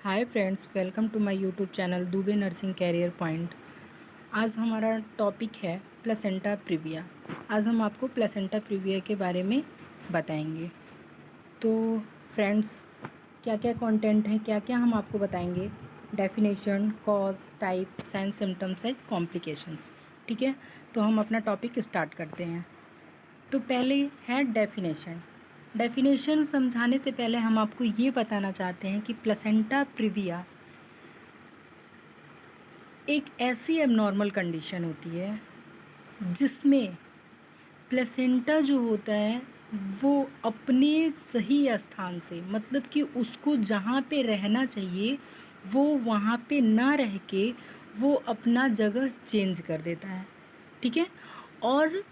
Hi friends, welcome to my YouTube channel Dubey nursing career point. आज हमारा topic है placenta previa. आज हम आपको प्लेसेंटा प्रीविया के बारे में बताएंगे। तो फ्रेंड्स, क्या क्या कंटेंट है, क्या क्या हम आपको बताएंगे। Definition, cause, type, sign, symptoms and complications. ठीक है, तो हम अपना टॉपिक स्टार्ट करते हैं। तो पहले है डेफिनेशन। डेफिनेशन समझाने से पहले हम आपको ये बताना चाहते हैं कि प्लेसेंटा प्रीविया एक ऐसी एबनॉर्मल कंडीशन होती है जिसमें प्लेसेंटा जो होता है वो अपने सही स्थान से, मतलब कि उसको जहाँ पे रहना चाहिए वो वहाँ पे ना रह के वो अपना जगह चेंज कर देता है। ठीक है, और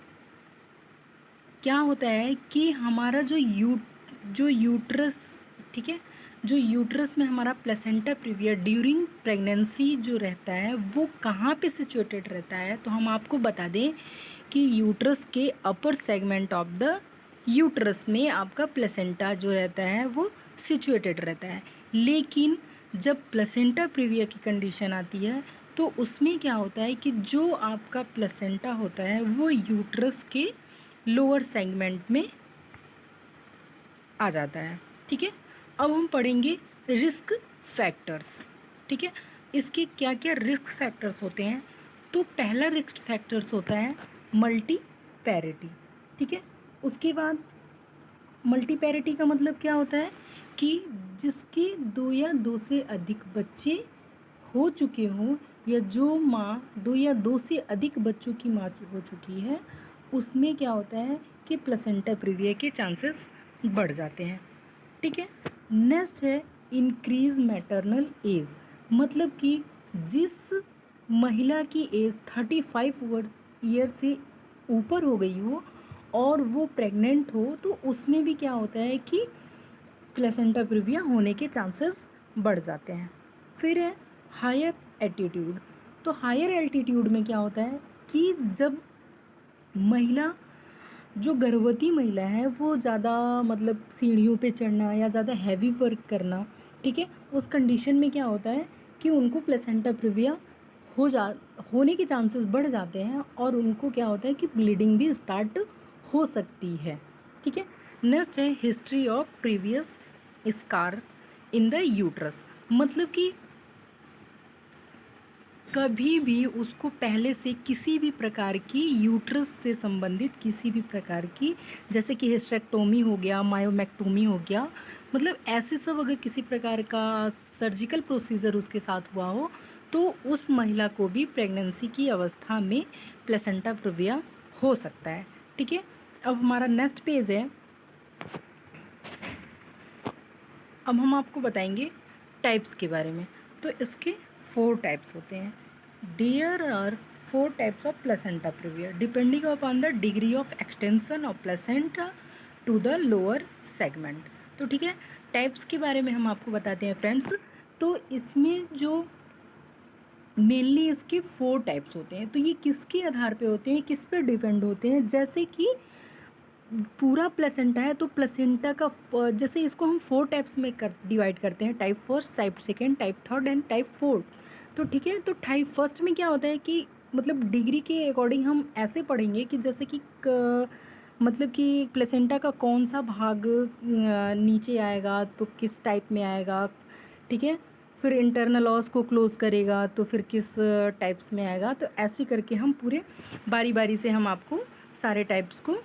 क्या होता है कि हमारा जो यूट्रस, ठीक है, जो यूट्रस में हमारा प्लेसेंटा प्रीविया ड्यूरिंग प्रेगनेंसी जो रहता है वो कहाँ पे सिचुएटेड रहता है। तो हम आपको बता दें कि यूट्रस के upper segment of the uterus में आपका प्लेसेंटा जो रहता है वो सिचुएटेड रहता है। लेकिन जब प्लेसेंटा प्रीविया की कंडीशन आती है तो उसमें क्या होता है कि जो आपका प्लेसेंटा होता है वो यूट्रस के लोअर सेगमेंट में आ जाता है। ठीक है, अब हम पढ़ेंगे रिस्क फैक्टर्स। ठीक है, इसके क्या क्या रिस्क फैक्टर्स होते हैं। तो पहला रिस्क फैक्टर्स होता है मल्टी पैरिटी। ठीक है, उसके बाद मल्टी पैरिटी का मतलब क्या होता है कि जिसके दो या दो से अधिक बच्चे हो चुके हों, या जो माँ दो या दो से अधिक बच्चों की माँ हो चुकी है, उसमें क्या होता है कि प्लेसेंटा प्रीविया के चांसेस बढ़ जाते हैं। ठीक है, नेक्स्ट है इंक्रीज मैटरनल एज। मतलब कि जिस महिला की एज 35 ईयर से ऊपर हो गई हो और वो प्रेग्नेंट हो तो उसमें भी क्या होता है कि प्लेसेंटा प्रीविया होने के चांसेस बढ़ जाते हैं। फिर है हायर एल्टीट्यूड। तो हायर एल्टीट्यूड में क्या होता है कि जब महिला, जो गर्भवती महिला है वो ज़्यादा, मतलब सीढ़ियों पे चढ़ना या ज़्यादा हैवी वर्क करना, ठीक है, उस कंडीशन में क्या होता है कि उनको प्लेसेंटा प्रीविया हो जा होने के चांसेस बढ़ जाते हैं और उनको क्या होता है कि ब्लीडिंग भी स्टार्ट हो सकती है। ठीक है, नेक्स्ट है history of previous scar in the uterus. मतलब कि कभी भी उसको पहले से किसी भी प्रकार की यूट्रस से संबंधित किसी भी प्रकार की, जैसे कि हिस्टेरेक्टोमी हो गया, मायोमेक्टोमी हो गया, मतलब ऐसे सब अगर किसी प्रकार का सर्जिकल प्रोसीजर उसके साथ हुआ हो तो उस महिला को भी प्रेगनेंसी की अवस्था में प्लेसेंटा प्रीविया हो सकता है। ठीक है, अब हमारा नेक्स्ट पेज है। अब हम आपको बताएंगे टाइप्स के बारे में। तो इसके 4 टाइप्स होते हैं। There are 4 types of placenta previa depending upon the degree of extension of placenta to the lower segment. तो ठीक है, टाइप्स के बारे में हम आपको बताते हैं फ्रेंड्स। तो इसमें जो मेनली इसके 4 टाइप्स होते हैं, तो ये किसके आधार पे होते हैं, किस पे डिपेंड होते हैं। जैसे कि पूरा प्लेसेंटा है तो प्लेसेंटा का जैसे इसको हम 4 टाइप्स में डिवाइड करते हैं, type first, type second, type third and type fourth. तो ठीक है, तो टाइप फर्स्ट में क्या होता है कि मतलब डिग्री के अकॉर्डिंग हम ऐसे पढ़ेंगे कि जैसे कि मतलब कि प्लेसेंटा का कौन सा भाग नीचे आएगा तो किस टाइप में आएगा। ठीक है, फिर इंटरनल ऑस को क्लोज करेगा तो फिर किस टाइप्स में आएगा। तो ऐसे करके हम पूरे बारी बारी से हम आपको सारे टाइप्स को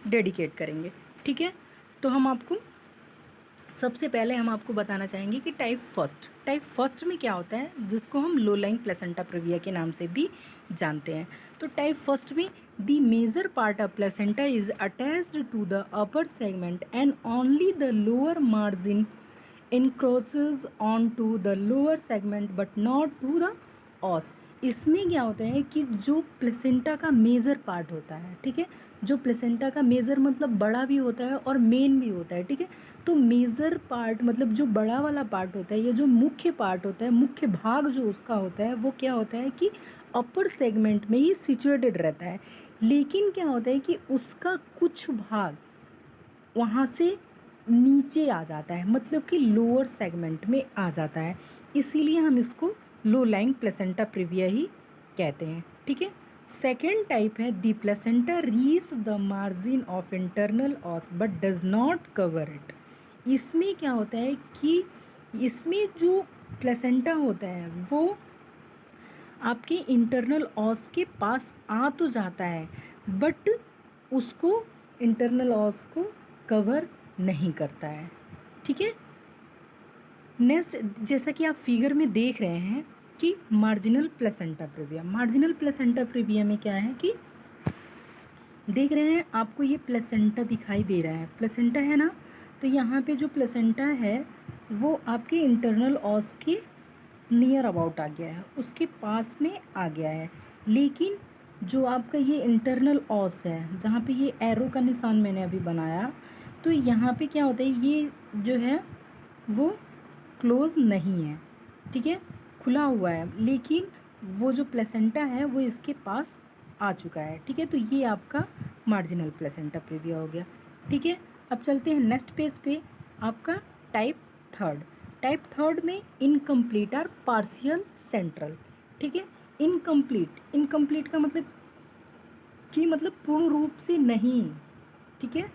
डेडिकेट करेंगे। ठीक है, तो हम आपको सबसे पहले हम आपको बताना चाहेंगे कि टाइप फर्स्ट में क्या होता है, जिसको हम लो लाइंग प्लेसेंटा प्रीविया के नाम से भी जानते हैं। तो टाइप फर्स्ट में the major part of placenta is attached to the upper segment and only the lower margin encroaches onto the lower segment but not to the os। इसमें क्या होता है कि जो प्लेसेंटा का मेजर पार्ट होता है, ठीक है, जो प्लेसेंटा का मेजर मतलब बड़ा भी होता है और मेन भी होता है। ठीक है, तो मेजर पार्ट मतलब जो बड़ा वाला पार्ट होता है या जो मुख्य पार्ट होता है, मुख्य भाग जो उसका होता है वो क्या होता है कि अपर सेगमेंट में ही सिचुएटेड रहता है। लेकिन क्या होता है कि उसका कुछ भाग वहाँ से नीचे आ जाता है, मतलब कि लोअर सेगमेंट में आ जाता है, इसीलिए हम इसको लो लाइंग प्लेसेंटा प्रीविया ही कहते हैं। ठीक है। सेकेंड टाइप है the placenta reach the margin of internal ऑस but does not cover it. इसमें क्या होता है कि इसमें जो प्लेसेंटा होता है वो आपके इंटरनल ऑस के पास आ तो जाता है, बट उसको इंटरनल ऑस को कवर नहीं करता है। ठीक है। नेक्स्ट, जैसा कि आप फिगर में देख रहे हैं कि marginal placenta previa, marginal placenta previa में क्या है कि देख रहे हैं आपको ये प्लेसेंटा दिखाई दे रहा है, प्लेसेंटा है ना, तो यहाँ पे जो प्लेसेंटा है वो आपके इंटरनल ऑस के नियर अबाउट आ गया है, उसके पास में आ गया है। लेकिन जो आपका ये इंटरनल ऑस है, जहाँ पे ये एरो का निशान मैंने अभी बनाया, तो यहाँ पे क्या होता है, ये जो है वो क्लोज नहीं है। ठीक है, खुला हुआ है, लेकिन वो जो प्लेसेंटा है वो इसके पास आ चुका है। ठीक है, तो ये आपका मार्जिनल प्लेसेंटा प्रीविया हो गया। ठीक है, अब चलते हैं नेक्स्ट पेज पे, आपका टाइप थर्ड। टाइप थर्ड में इनकम्प्लीट और पार्शियल सेंट्रल। ठीक है, इनकम्प्लीट, इनकम्प्लीट का मतलब कि मतलब पूर्ण रूप से नहीं। ठीक है,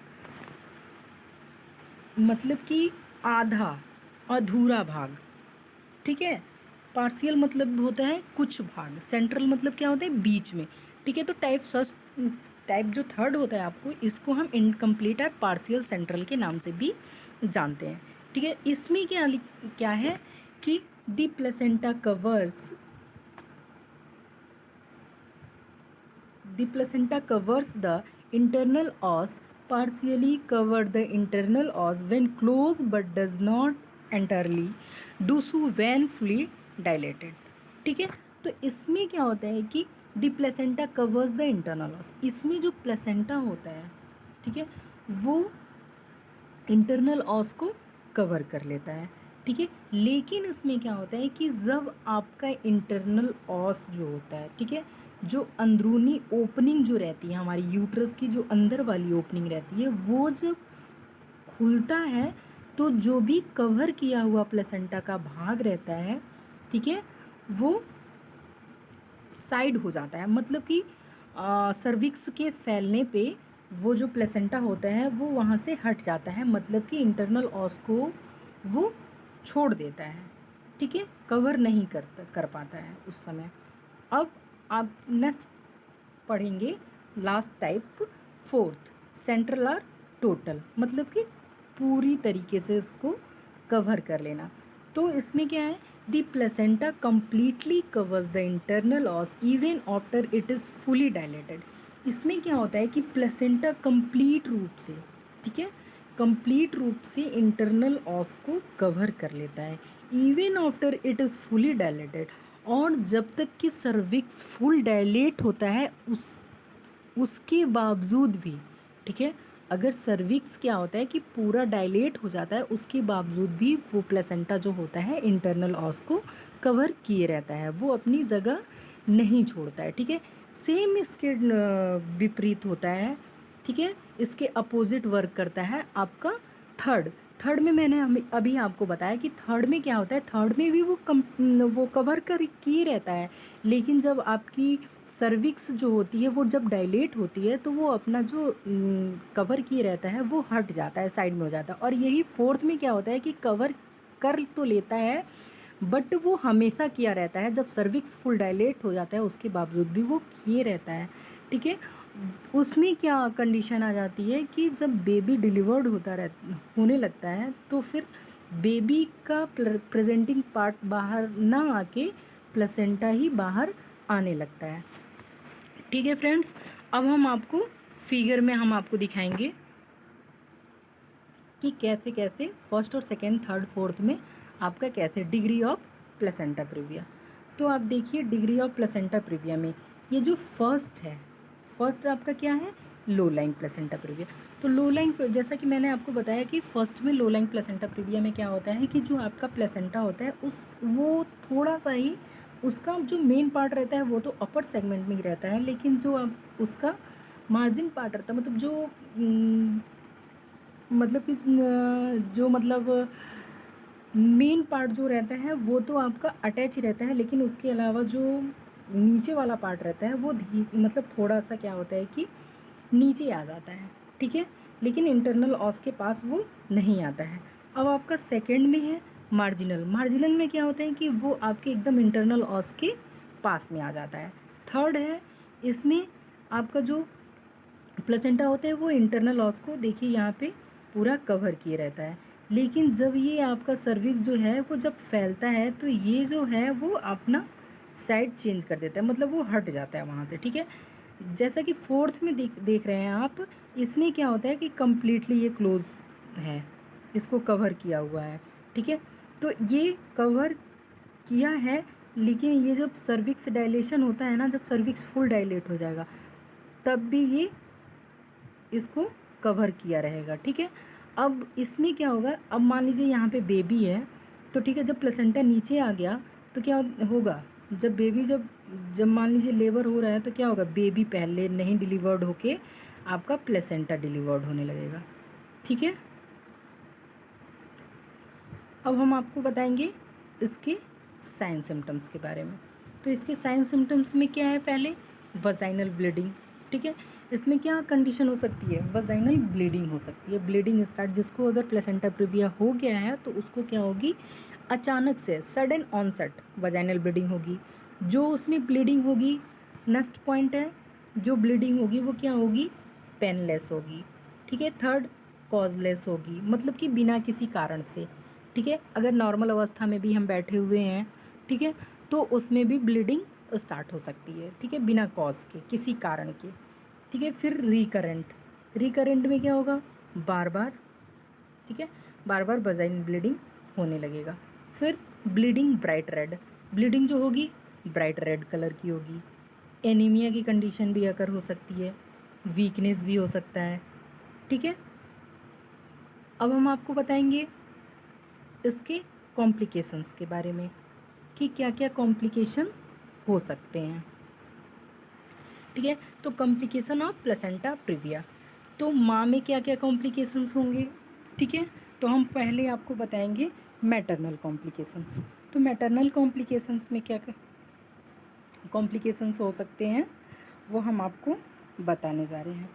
मतलब कि आधा, अधूरा भाग। ठीक है, पार्शियल मतलब होता है कुछ भाग, सेंट्रल मतलब क्या होता है बीच में। ठीक है, तो टाइप जो थर्ड होता है आपको, इसको हम इनकम्प्लीट और पार्शियल सेंट्रल के नाम से भी जानते हैं। ठीक है, इसमें क्या है कि the placenta covers, the placenta covers the internal ऑस, partially cover the internal os when close but does not entirely do so when fully dilated। ठीक है, तो इसमें क्या होता है कि the placenta covers the internal ऑस, इसमें जो प्लेसेंटा होता है, ठीक है, वो इंटरनल ऑस को कवर कर लेता है। ठीक है, लेकिन इसमें क्या होता है कि जब आपका इंटरनल ऑस जो होता है, ठीक है, जो अंदरूनी ओपनिंग जो रहती है हमारी यूट्रस की, जो अंदर वाली ओपनिंग रहती है, वो जब खुलता है तो जो भी कवर किया हुआ प्लेसेंटा का भाग रहता है, ठीक है, वो साइड हो जाता है, मतलब कि सर्विक्स के फैलने पे वो जो प्लेसेंटा होता है वो वहाँ से हट जाता है, मतलब कि इंटरनल ऑस को वो छोड़ देता है। ठीक है, कवर नहीं कर पाता है उस समय। अब आप नेक्स्ट पढ़ेंगे लास्ट टाइप फोर्थ, सेंट्रल और टोटल, मतलब कि पूरी तरीके से इसको कवर कर लेना। तो इसमें क्या है, the placenta completely covers the internal ऑस even after it is fully dilated. इसमें क्या होता है कि प्लेसेंटा कंप्लीट रूप से, ठीक है, कंप्लीट रूप से इंटरनल ऑस को कवर कर लेता है even after it is fully dilated. और जब तक कि सर्विक्स फुल डायलेट होता है उसके बावजूद भी, ठीक है, अगर सर्विक्स क्या होता है कि पूरा डायलेट हो जाता है, उसके बावजूद भी वो प्लेसेंटा जो होता है इंटरनल ऑस को कवर किए रहता है, वो अपनी जगह नहीं छोड़ता है। ठीक है, सेम इसके विपरीत होता है। ठीक है, इसके अपोजिट वर्क करता है आपका थर्ड। थर्ड में मैंने अभी आपको बताया कि थर्ड में क्या होता है, थर्ड में भी वो कवर कर किए रहता है, लेकिन जब आपकी सर्विक्स जो होती है वो जब डायलेट होती है तो वो अपना जो कवर किए रहता है वो हट जाता है, साइड में हो जाता है। और यही फोर्थ में क्या होता है कि कवर कर तो लेता है, बट वो हमेशा किया रहता है, जब सर्विक्स फुल डायलेट हो जाता है उसके बावजूद भी वो किए रहता है। ठीक है, उसमें क्या कंडीशन आ जाती है कि जब बेबी डिलीवर्ड होने लगता है तो फिर बेबी का प्रेजेंटिंग पार्ट बाहर ना आके प्लेसेंटा ही बाहर आने लगता है। ठीक है फ्रेंड्स, अब हम आपको दिखाएंगे कि कैसे कैसे फर्स्ट और सेकेंड थर्ड फोर्थ में आपका कैसे डिग्री ऑफ प्लेसेंटा प्रीविया। तो आप देखिए डिग्री ऑफ प्लेसेंटा प्रीविया में ये जो फर्स्ट है, फर्स्ट आपका क्या है, लो लाइंग प्लेसेंटा प्रीविया। तो लो लाइंग, जैसा कि मैंने आपको बताया कि फर्स्ट में लो लाइंग प्लेसेंटा प्रीविया में क्या होता है कि जो आपका प्लेसेंटा होता है वो थोड़ा सा ही, उसका जो मेन पार्ट रहता है वो तो अपर सेगमेंट में ही रहता है, लेकिन जो आप उसका मार्जिन पार्ट रहता है, मतलब जो मतलब कि जो मतलब मेन पार्ट जो रहता है वो तो आपका अटैच ही रहता है, लेकिन उसके अलावा जो नीचे वाला पार्ट रहता है वो मतलब थोड़ा सा क्या होता है कि नीचे आ जाता है, ठीक है, लेकिन इंटरनल ऑस के पास वो नहीं आता है। अब आपका सेकंड में है मार्जिनल। मार्जिनल में क्या होता है कि वो आपके एकदम इंटरनल ऑस के पास में आ जाता है। थर्ड है, इसमें आपका जो प्लेसेंटा होता है वो इंटरनल ऑस को देखिए यहाँ पे पूरा कवर किए रहता है, लेकिन जब ये आपका सर्विक्स जो है वो जब फैलता है तो ये जो है वो अपना साइड चेंज कर देता है, मतलब वो हट जाता है वहाँ से, ठीक है। जैसा कि फोर्थ में देख रहे हैं आप, इसमें क्या होता है कि कम्प्लीटली ये क्लोज है, इसको कवर किया हुआ है, ठीक है। तो ये कवर किया है, लेकिन ये जब सर्विक्स डायलेशन होता है ना, जब सर्विक्स फुल डायलेट हो जाएगा तब भी ये इसको कवर किया रहेगा, ठीक है। अब इसमें क्या होगा, अब मान लीजिए यहाँ पे बेबी है, तो ठीक है, जब प्लेसेंटा नीचे आ गया तो क्या होगा, जब बेबी जब जब मान लीजिए लेबर हो रहा है तो क्या होगा, बेबी पहले नहीं डिलीवर्ड होके आपका प्लेसेंटा डिलीवर्ड होने लगेगा, ठीक है। अब हम आपको बताएंगे इसके साइन सिम्टम्स के बारे में। तो इसके साइन सिम्टम्स में क्या है, पहले वजाइनल ब्लीडिंग, ठीक है। इसमें क्या कंडीशन हो सकती है, वजाइनल ब्लीडिंग हो सकती है। ब्लीडिंग स्टार्ट, जिसको अगर प्लेसेंटा प्रीविया हो गया है तो उसको क्या होगी, अचानक से सडन ऑनसेट वजाइनल ब्लीडिंग होगी। जो उसमें ब्लीडिंग होगी, नेक्स्ट पॉइंट है, जो ब्लीडिंग होगी वो क्या होगी, पेनलेस होगी, ठीक है। थर्ड, कॉजलेस होगी, मतलब कि बिना किसी कारण से, ठीक है। अगर नॉर्मल अवस्था में भी हम बैठे हुए हैं, ठीक है, तो उसमें भी ब्लीडिंग स्टार्ट हो सकती है, ठीक है, बिना कॉज के, किसी कारण के, ठीक है। फिर रिकरेंट, रिकरेंट में क्या होगा, बार बार, ठीक है, बार बार वजाइन ब्लीडिंग होने लगेगा। फिर ब्लीडिंग ब्राइट रेड, ब्लीडिंग जो होगी ब्राइट रेड कलर की होगी। एनीमिया की कंडीशन भी अगर हो सकती है, वीकनेस भी हो सकता है, ठीक है। अब हम आपको बताएंगे इसके कॉम्प्लिकेशंस के बारे में कि क्या क्या कॉम्प्लिकेशन हो सकते हैं, ठीक है। तो कॉम्प्लिकेशन ऑफ प्लेसेंटा प्रीविया, तो माँ में क्या क्या कॉम्प्लिकेशंस होंगे, ठीक है। तो हम पहले आपको बताएंगे मैटरनल कॉम्प्लिकेशंस। तो मैटरनल कॉम्प्लिकेशंस में क्या क्या कॉम्प्लिकेशंस हो सकते हैं वो हम आपको बताने जा रहे हैं।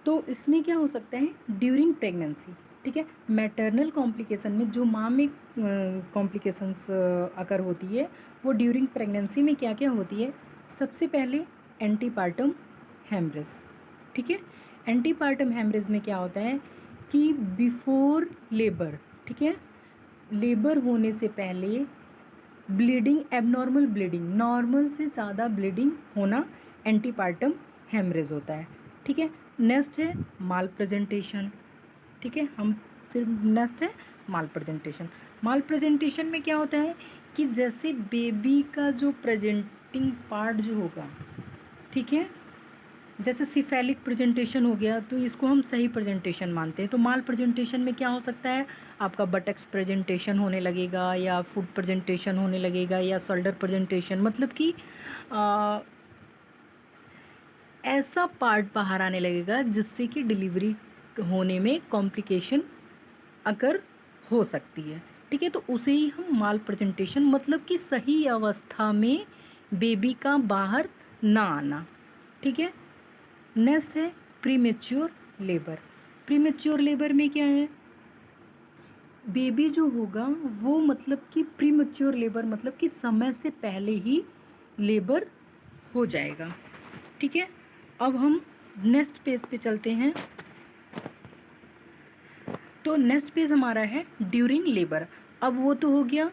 तो इसमें क्या हो सकता है, ड्यूरिंग प्रेगनेंसी, ठीक है। मैटरनल कॉम्प्लिकेशन में जो माँ में कॉम्प्लिकेशंस अगर होती है वो ड्यूरिंग प्रेगनेंसी में क्या क्या होती है, सबसे पहले एंटीपार्टम हेमरेज, ठीक है। एंटीपार्टम हेमरेज में क्या होता है कि बिफोर लेबर, ठीक है, लेबर होने से पहले ब्लीडिंग, एबनॉर्मल ब्लीडिंग, नॉर्मल से ज़्यादा ब्लीडिंग होना एंटीपार्टम हेमरेज होता है, ठीक है। नेक्स्ट है माल प्रेजेंटेशन, ठीक है। हम फिर नेक्स्ट है माल प्रेजेंटेशन। माल प्रेजेंटेशन में क्या होता है कि जैसे बेबी का जो प्रेजेंटिंग पार्ट जो होगा, ठीक है, जैसे सिफेलिक प्रेजेंटेशन हो गया तो इसको हम सही प्रेजेंटेशन मानते हैं। तो माल प्रेजेंटेशन में क्या हो सकता है, आपका बटक्स प्रेजेंटेशन होने लगेगा, या फुट प्रेजेंटेशन होने लगेगा, या शोल्डर प्रेजेंटेशन, मतलब कि ऐसा पार्ट बाहर आने लगेगा जिससे कि डिलीवरी होने में कॉम्प्लिकेशन अगर हो सकती है, ठीक है। तो उसे ही हम माल प्रेजेंटेशन, मतलब कि सही अवस्था में बेबी का बाहर ना आना, ठीक है। नेक्स्ट है प्रीमेच्योर लेबर। प्रीमेच्योर लेबर में क्या है, बेबी जो होगा वो मतलब कि प्रीमेच्योर लेबर, मतलब कि समय से पहले ही लेबर हो जाएगा, ठीक है। अब हम नेक्स्ट पेज पे चलते हैं। तो नेक्स्ट पेज हमारा है ड्यूरिंग लेबर। अब वो तो हो गया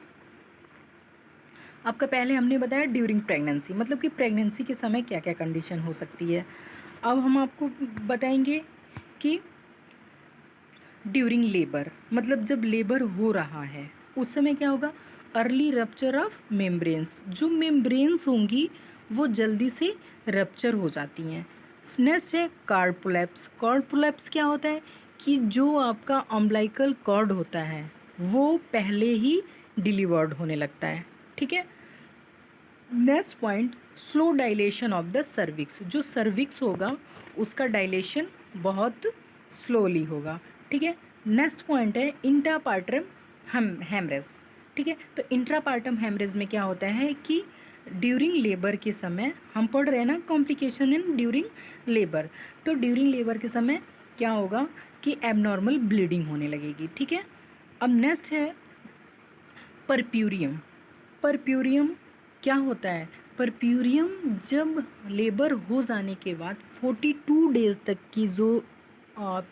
आपका, पहले हमने बताया ड्यूरिंग प्रेगनेंसी, मतलब कि प्रेगनेंसी के समय क्या क्या कंडीशन हो सकती है। अब हम आपको बताएंगे कि ड्यूरिंग लेबर, मतलब जब लेबर हो रहा है उस समय क्या होगा, अर्ली रप्चर ऑफ मेम्ब्रेन्स, जो मेम्ब्रेन्स होंगी वो जल्दी से रप्चर हो जाती हैं। नेक्स्ट है कॉर्ड प्रोलैप्स। कॉर्ड प्रोलैप्स क्या होता है कि जो आपका अम्बिलिकल कॉर्ड होता है वो पहले ही डिलीवर्ड होने लगता है, ठीक है। Next point, slow dilation of the cervix, जो सर्विक्स होगा उसका डायलेशन बहुत स्लोली होगा, ठीक है। नेक्स्ट पॉइंट है इंट्रापार्टम हेमरेज। ठीक है, तो इंट्रापार्टम हेमरेज में क्या होता है कि ड्यूरिंग लेबर के समय, हम पढ़ रहे हैं ना कॉम्प्लिकेशन इन ड्यूरिंग लेबर, तो ड्यूरिंग लेबर के समय क्या होगा कि एबनॉर्मल ब्लीडिंग होने लगेगी। ठीक है, अब नेक्स्ट है परप्यूरियम। परप्यूरियम क्या होता है? परप्यूरियम जब लेबर हो जाने के बाद 42 डेज तक की जो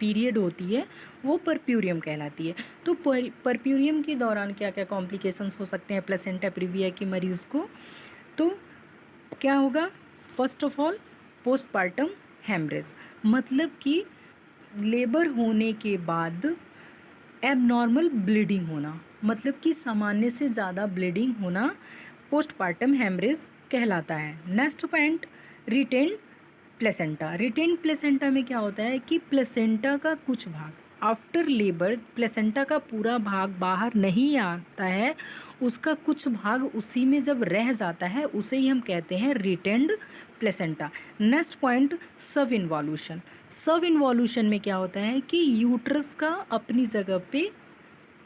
पीरियड होती है वो परप्यूरियम कहलाती है। तो परप्यूरियम के दौरान क्या क्या कॉम्प्लिकेशंस हो सकते हैं प्लेसेंटा प्रीविया के मरीज़ को? तो क्या होगा? First of all postpartum haemorrhage, मतलब कि लेबर होने के बाद एबनॉर्मल ब्लीडिंग होना, मतलब कि सामान्य से ज़्यादा ब्लीडिंग होना पोस्टपार्टम हेमरेज कहलाता है। Next point retain placenta. Retain placenta में क्या होता है कि प्लेसेंटा का कुछ भाग आफ्टर लेबर, प्लेसेंटा का पूरा भाग बाहर नहीं आता है, उसका कुछ भाग उसी में जब रह जाता है उसे ही हम कहते हैं रिटेन्ड प्लेसेंटा। नेक्स्ट पॉइंट सब इन्वॉल्यूशन। सब इन्वॉल्यूशन में क्या होता है कि यूट्रस का अपनी जगह पे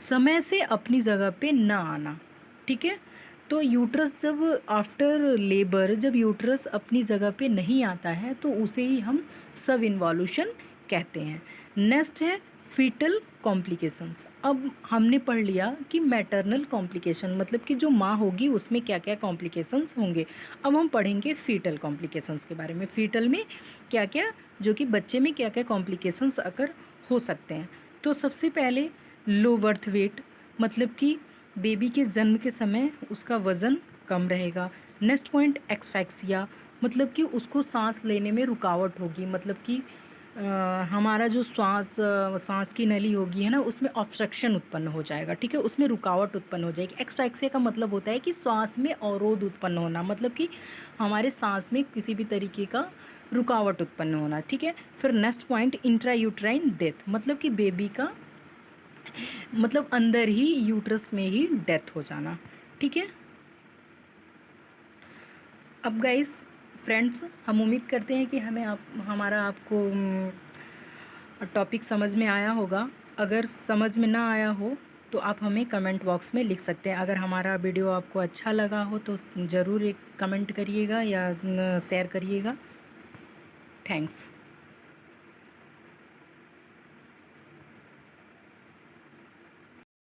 समय से अपनी जगह पे ना आना। ठीक है, तो यूट्रस जब आफ्टर लेबर जब यूट्रस अपनी जगह पे नहीं आता है तो उसे ही हम सब इन्वॉल्यूशन कहते हैं। नेक्स्ट है फीटल कॉम्प्लिकेशंस। अब हमने पढ़ लिया कि मैटरनल कॉम्प्लिकेशन मतलब कि जो माँ होगी उसमें क्या क्या कॉम्प्लिकेशंस होंगे। अब हम पढ़ेंगे फीटल कॉम्प्लिकेशंस के बारे में, फीटल में क्या क्या, जो कि बच्चे में क्या क्या कॉम्प्लिकेशंस अगर हो सकते हैं। तो सबसे पहले लो बर्थ वेट, मतलब कि बेबी के जन्म के समय उसका वज़न कम रहेगा। नेक्स्ट पॉइंट एक्सफैक्सिया, मतलब कि उसको सांस लेने में रुकावट होगी, मतलब कि हमारा जो सांस की नली होगी है ना उसमें ऑब्स्ट्रक्शन उत्पन्न हो जाएगा। ठीक है, उसमें रुकावट उत्पन्न हो जाएगी। एक्सफैक्सिया का मतलब होता है कि सांस में अवरोध उत्पन्न होना, मतलब कि हमारे सांस में किसी भी तरीके का रुकावट उत्पन्न होना। ठीक है, फिर नेक्स्ट पॉइंट इंट्रायूट्राइन डेथ, मतलब कि बेबी का मतलब अंदर ही यूट्रस में ही डेथ हो जाना। ठीक है, अब गाइस फ्रेंड्स, हम उम्मीद करते हैं कि हमारा आपको टॉपिक समझ में आया होगा। अगर समझ में ना आया हो तो आप हमें कमेंट बॉक्स में लिख सकते हैं। अगर हमारा वीडियो आपको अच्छा लगा हो तो ज़रूर एक कमेंट करिएगा या शेयर करिएगा। थैंक्स।